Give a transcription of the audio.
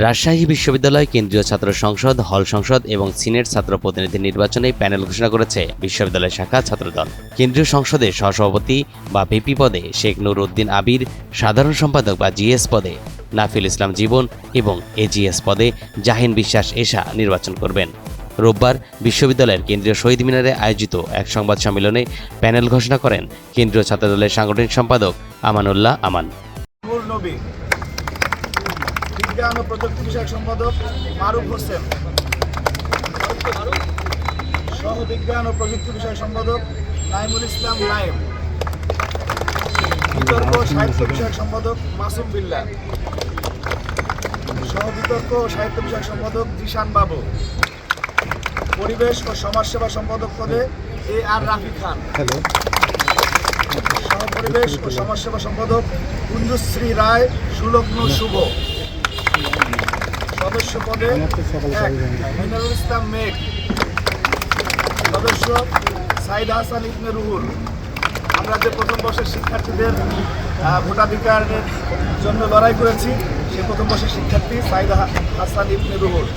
রাজশাহী বিশ্ববিদ্যালয় কেন্দ্রীয় ছাত্র সংসদ, হল সংসদ এবং সিনেট ছাত্র প্রতিনিধি নির্বাচনে প্যানেল ঘোষণা করেছে বিশ্ববিদ্যালয় শাখা ছাত্রদল। কেন্দ্রীয় সংসদে সহসভাপতি বা ভিপি পদে শেখ নুর উদ্দিন আবির, সাধারণ সম্পাদক বা জিএস পদে নাফিল ইসলাম জীবন এবং এজিএস পদে জাহিন বিশ্বাস এশা নির্বাচন করবেন। রোববার বিশ্ববিদ্যালয়ের কেন্দ্রীয় শহীদ মিনারে আয়োজিত এক সংবাদ সম্মেলনে প্যানেল ঘোষণা করেন কেন্দ্রীয় ছাত্রদলের সাংগঠনিক সম্পাদক আমানুল্লাহ আমান। বিজ্ঞান ও প্রযুক্তি বিষয়ক সম্পাদক মারুফ হোসেন, সহ বিজ্ঞান ও প্রযুক্তি বিষয়ক সম্পাদক নাইমুল ইসলাম নাইম, বিতর্ক ও সাহিত্য বিষয়ক সম্পাদক মাসুম বিল্লাহ, সহ বিতর্ক ও সাহিত্য বিষয়ক সম্পাদক জিশান বাবু, পরিবেশ ও সমাজসেবা সম্পাদক পদে এ আর রাফি খান, সহ পরিবেশ ও সমাজসেবা সম্পাদক কুঞ্জশ্রী রায় সুলগ্ন শুভ, সদস্য পদে মিনারুল ইসলাম মেঘ, সদস্য সাইদ হাসান ইবনে রুহুল। আমরা যে প্রথম বর্ষের শিক্ষার্থীদের ভোটাধিকারের জন্য লড়াই করেছি, সেই প্রথম বর্ষের শিক্ষার্থী সাইদ হাসান ইবনে রুহুল।